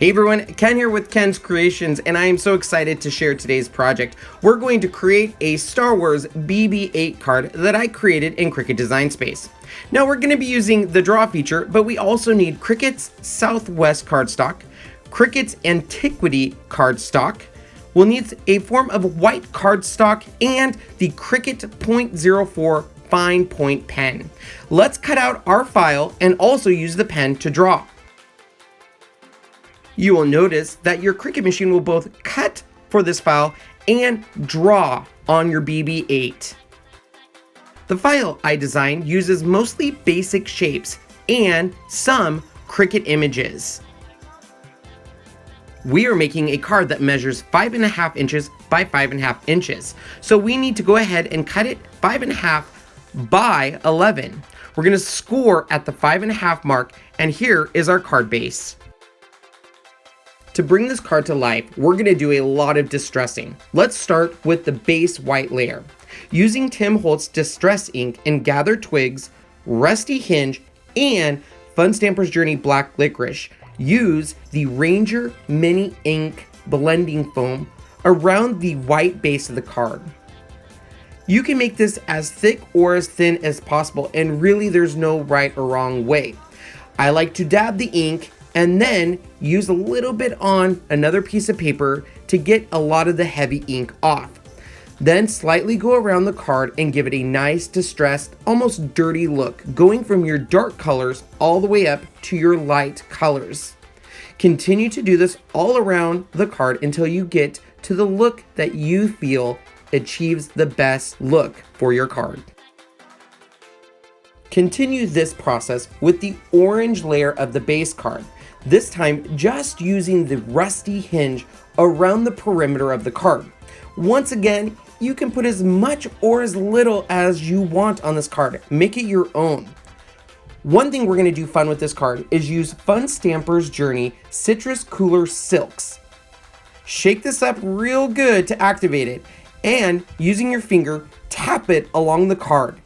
Hey everyone, Ken here with Ken's Kreations, and I am so excited to share today's project. We're going to create a Star Wars BB-8 card that I created in Cricut Design Space. Now we're going to be using the draw feature, but we also need Cricut's Southwest cardstock, Cricut's Antiquity cardstock. We'll need a form of white cardstock and the Cricut .04 fine point pen. Let's cut out our file and also use the pen to draw. You will notice that your Cricut machine will both cut for this file and draw on your BB-8. The file I designed uses mostly basic shapes and some Cricut images. We are making a card that measures 5.5 inches by 5.5 inches. So we need to go ahead and cut it 5.5 by 11. We're going to score at the 5.5 mark, and here is our card base. To bring this card to life, we're going to do a lot of distressing. Let's start with the base white layer. Using Tim Holtz Distress Ink and Gather Twigs, Rusty Hinge, and Fun Stamper's Journey Black Licorice, use the Ranger Mini Ink blending foam around the white base of the card. You can make this as thick or as thin as possible, and really there's no right or wrong way. I like to dab the ink and then use a little bit on another piece of paper to get a lot of the heavy ink off. Then slightly go around the card and give it a nice distressed, almost dirty look, going from your dark colors all the way up to your light colors. Continue to do this all around the card until you get to the look that you feel achieves the best look for your card. Continue this process with the orange layer of the base card. This time, just using the Rusty Hinge around the perimeter of the card. Once again, you can put as much or as little as you want on this card. Make it your own. One thing we're going to do fun with this card is use Fun Stamper's Journey Citrus Cooler Silks. Shake this up real good to activate it, and using your finger, tap it along the card.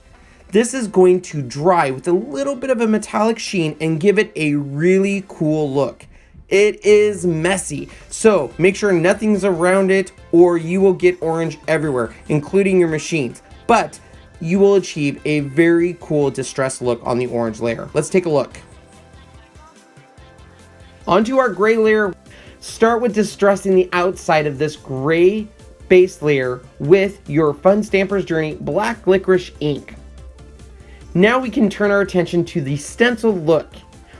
This is going to dry with a little bit of a metallic sheen and give it a really cool look. It is messy, so make sure nothing's around it or you will get orange everywhere, including your machines. But you will achieve a very cool distressed look on the orange layer. Let's take a look. Onto our gray layer. Start with distressing the outside of this gray base layer with your Fun Stamper's Journey Black Licorice ink. Now we can turn our attention to the stencil look.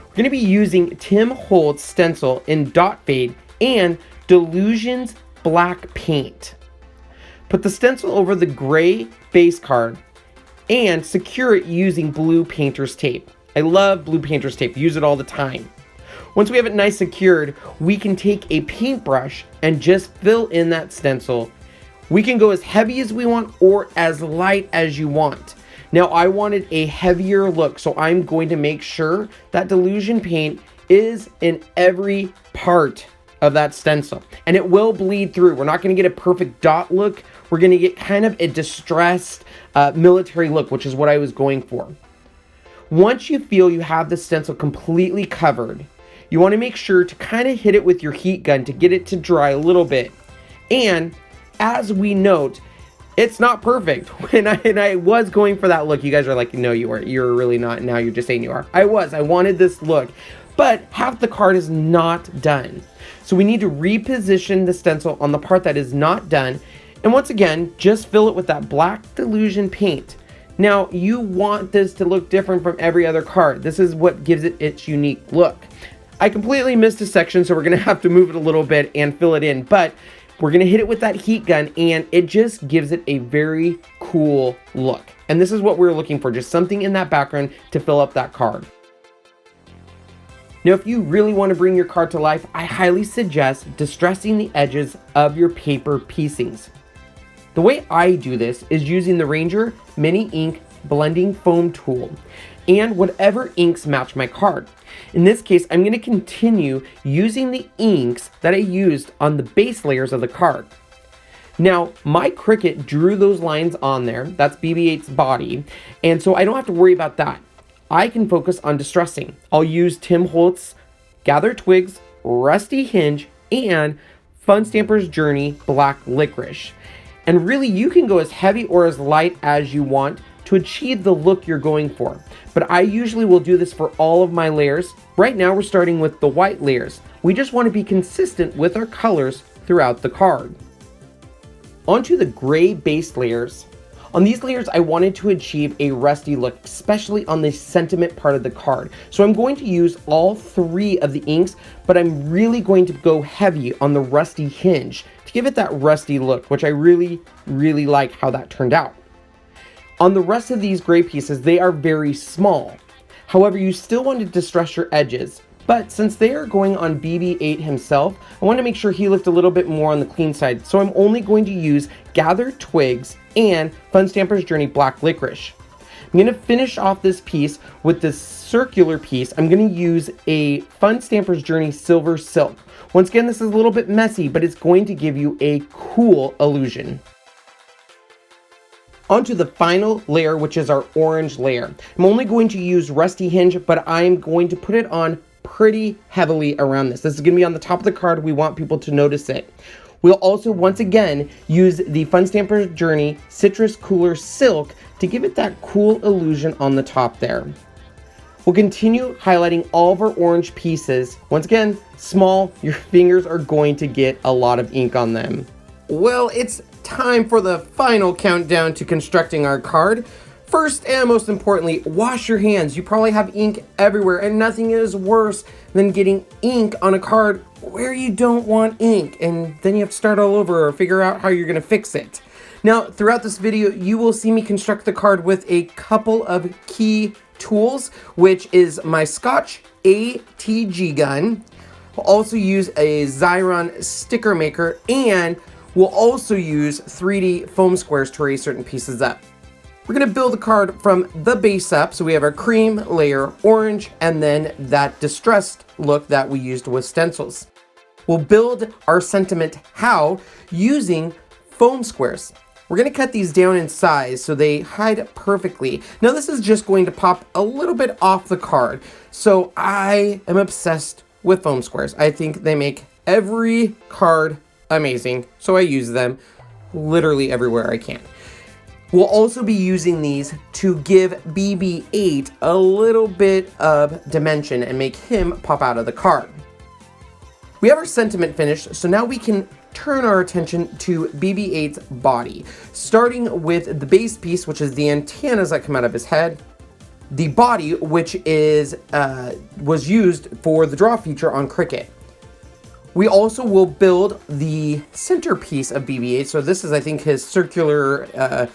We're going to be using Tim Holtz stencil in Dot Fade and Delusions black paint. Put the stencil over the gray base card and secure it using blue painter's tape. I love blue painter's tape, use it all the time. Once we have it nice secured, we can take a paintbrush and just fill in that stencil. We can go as heavy as we want or as light as you want. Now I wanted a heavier look, so I'm going to make sure that Delusion paint is in every part of that stencil. And it will bleed through. We're not going to get a perfect dot look. We're going to get kind of a distressed military look, which is what I was going for. Once you feel you have the stencil completely covered, you want to make sure to kind of hit it with your heat gun to get it to dry a little bit. And as we note, it's not perfect. And I was going for that look. You guys are like, no, you weren't. You're really not. Now you're just saying you are. I wanted this look. But half the card is not done. So we need to reposition the stencil on the part that is not done. And once again, just fill it with that black Delusion paint. Now, you want this to look different from every other card. This is what gives it its unique look. I completely missed a section, so we're going to have to move it a little bit and fill it in. But we're going to hit it with that heat gun, and it just gives it a very cool look. And this is what we're looking for, just something in that background to fill up that card. Now, if you really want to bring your card to life, I highly suggest distressing the edges of your paper piecings. The way I do this is using the Ranger Mini Ink blending foam tool and whatever inks match my card. In this case, I'm going to continue using the inks that I used on the base layers of the card. Now, my Cricut drew those lines on there. That's BB-8's body. And so I don't have to worry about that. I can focus on distressing. I'll use Tim Holtz Gather Twigs Rusty Hinge and Fun Stamper's Journey Black Licorice. And really, you can go as heavy or as light as you want to achieve the look you're going for. But I usually will do this for all of my layers. Right now, we're starting with the white layers. We just want to be consistent with our colors throughout the card. Onto the gray base layers. On these layers, I wanted to achieve a rusty look, especially on the sentiment part of the card. So I'm going to use all 3 of the inks, but I'm really going to go heavy on the Rusty Hinge to give it that rusty look, which I really like how that turned out. On the rest of these gray pieces, they are very small. However, you still want to distress your edges. But since they are going on BB-8 himself, I want to make sure he looked a little bit more on the clean side. So I'm only going to use Gathered Twigs and Fun Stamper's Journey Black Licorice. I'm going to finish off this piece with this circular piece. I'm going to use a Fun Stamper's Journey Silver Silk. Once again, this is a little bit messy, but it's going to give you a cool illusion. Onto the final layer, which is our orange layer. I'm only going to use Rusty Hinge, but I'm going to put it on pretty heavily around this. This is going to be on the top of the card. We want people to notice it. We'll also, once again, use the Fun Stamper's Journey Citrus Cooler Silk to give it that cool illusion on the top there. We'll continue highlighting all of our orange pieces. Once again, small, your fingers are going to get a lot of ink on them. Well, it's time for the final countdown to constructing our card. First and most importantly, wash your hands. You probably have ink everywhere, and nothing is worse than getting ink on a card where you don't want ink, and then you have to start all over or figure out how you're gonna fix it. Now, throughout this video, you will see me construct the card with a couple of key tools, which is my Scotch ATG gun. We'll also use a Xyron sticker maker, and we'll also use 3D foam squares to raise certain pieces up. We're going to build the card from the base up, so we have our cream layer, orange, and then that distressed look that we used with stencils. We'll build our sentiment how using foam squares. We're going to cut these down in size so they hide perfectly. Now this is just going to pop a little bit off the card, so I am obsessed with foam squares. I think they make every card amazing, so I use them literally everywhere I can. We'll also be using these to give BB-8 a little bit of dimension and make him pop out of the card. We have our sentiment finished, so now we can turn our attention to BB-8's body, starting with the base piece, which is the antennas that come out of his head, the body, which is was used for the draw feature on Cricut. We also will build the centerpiece of BB-8, so this is, I think, his circular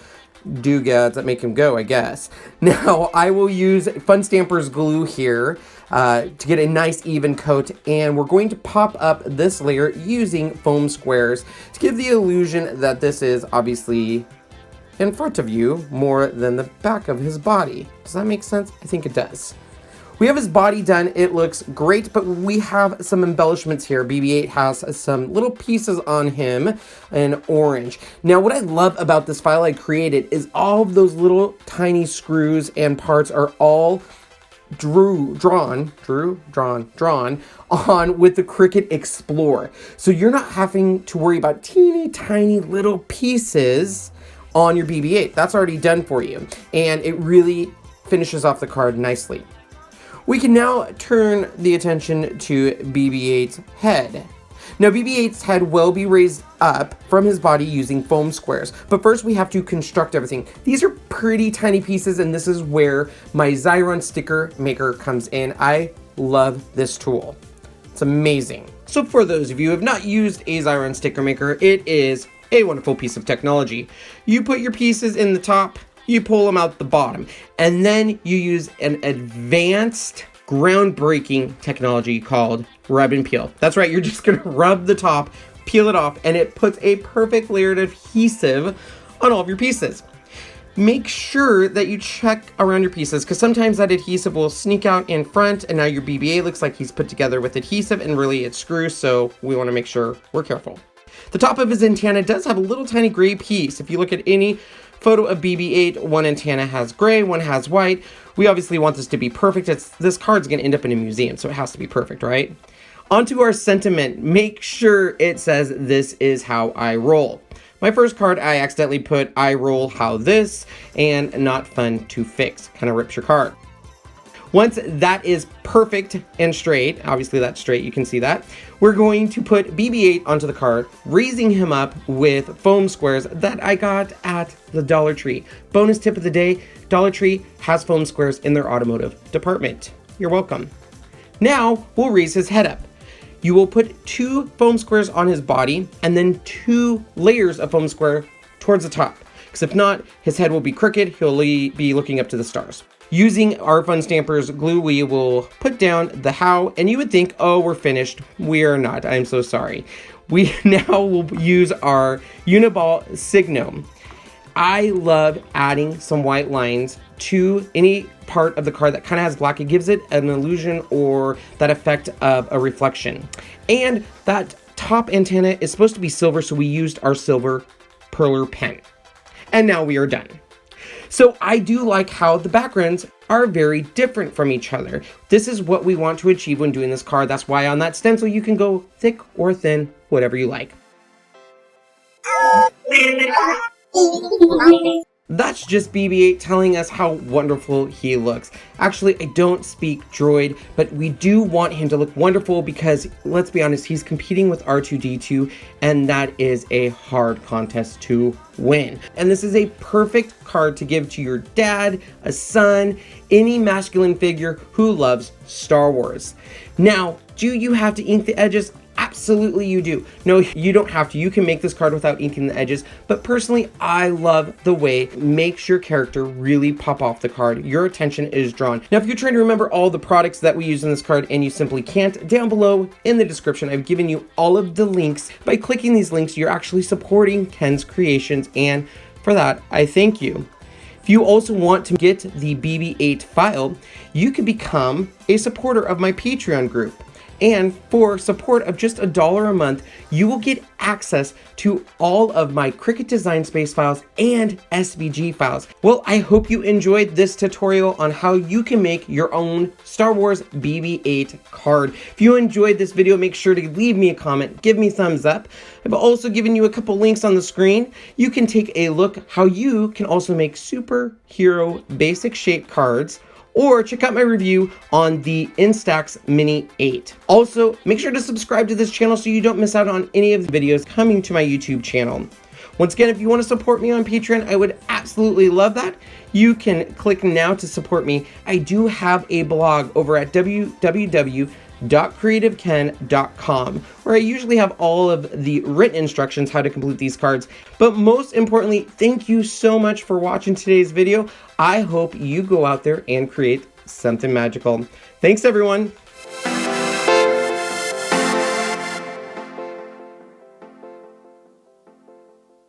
doodads that make him go, I guess. Now, I will use Fun Stamper's glue here to get a nice even coat, and we're going to pop up this layer using foam squares to give the illusion that this is obviously in front of you more than the back of his body. Does that make sense? I think it does. We have his body done. It looks great, but we have some embellishments here. BB-8 has some little pieces on him in orange. Now, what I love about this file I created is all of those little tiny screws and parts are all drawn on with the Cricut Explorer. So you're not having to worry about teeny tiny little pieces on your BB-8. That's already done for you, and it really finishes off the card nicely. We can now turn the attention to BB-8's head. Now, BB-8's head will be raised up from his body using foam squares, but first we have to construct everything. These are pretty tiny pieces, and this is where my Xyron sticker maker comes in. I love this tool. It's amazing. So for those of you who have not used a Xyron sticker maker, it is a wonderful piece of technology. You put your pieces in the top, you pull them out the bottom, and then you use an advanced, groundbreaking technology called rub and peel. That's right, you're just gonna rub the top, peel it off, and it puts a perfect layered adhesive on all of your pieces. Make sure that you check around your pieces, because sometimes that adhesive will sneak out in front, and now your BB-8 looks like he's put together with adhesive, and really it's screws, so we wanna make sure we're careful. The top of his antenna does have a little tiny gray piece. If you look at any photo of BB-8, one antenna has gray, one has white. We obviously want this to be perfect. This card's gonna end up in a museum, so it has to be perfect, right? Onto our sentiment. Make sure it says, "This is how I roll." My first card, I accidentally put, "I roll how this," and "not fun to fix." Kind of rips your card. Once that is perfect and straight, obviously that's straight, you can see that, we're going to put BB-8 onto the card, raising him up with foam squares that I got at the Dollar Tree. Bonus tip of the day, Dollar Tree has foam squares in their automotive department. You're welcome. Now, we'll raise his head up. You will put 2 foam squares on his body and then 2 layers of foam square towards the top. Because if not, his head will be crooked, he'll be looking up to the stars. Using our Fun Stampers glue, we will put down the how, and you would think, oh, we're finished. We are not, I'm so sorry. We now will use our Uniball Signum. I love adding some white lines to any part of the card that kind of has black. It gives it an illusion or that effect of a reflection. And that top antenna is supposed to be silver, so we used our silver perler pen. And now we are done. So I do like how the backgrounds are very different from each other. This is what we want to achieve when doing this card. That's why on that stencil you can go thick or thin, whatever you like. That's just BB-8 telling us how wonderful he looks. Actually, I don't speak droid, but we do want him to look wonderful because, let's be honest, he's competing with R2-D2, and that is a hard contest to win. And this is a perfect card to give to your dad, a son, any masculine figure who loves Star Wars. Now, do you have to ink the edges? Absolutely you do. No, you don't have to. You can make this card without inking the edges, but personally, I love the way it makes your character really pop off the card. Your attention is drawn. Now, if you're trying to remember all the products that we use in this card and you simply can't, down below in the description, I've given you all of the links. By clicking these links, you're actually supporting Ken's Kreations, and for that, I thank you. If you also want to get the BB-8 file, you can become a supporter of my Patreon group. And for support of just $1 a month, you will get access to all of my Cricut Design Space files and SVG files. Well, I hope you enjoyed this tutorial on how you can make your own Star Wars BB-8 card. If you enjoyed this video, make sure to leave me a comment, give me a thumbs up. I've also given you a couple links on the screen. You can take a look how you can also make superhero basic shape cards, or check out my review on the Instax Mini 8. Also, make sure to subscribe to this channel so you don't miss out on any of the videos coming to my YouTube channel. Once again, if you want to support me on Patreon, I would absolutely love that. You can click now to support me. I do have a blog over at www.creativeken.com, where I usually have all of the written instructions how to complete these cards. But most importantly, thank you so much for watching today's video. I hope you go out there and create something magical. Thanks, everyone.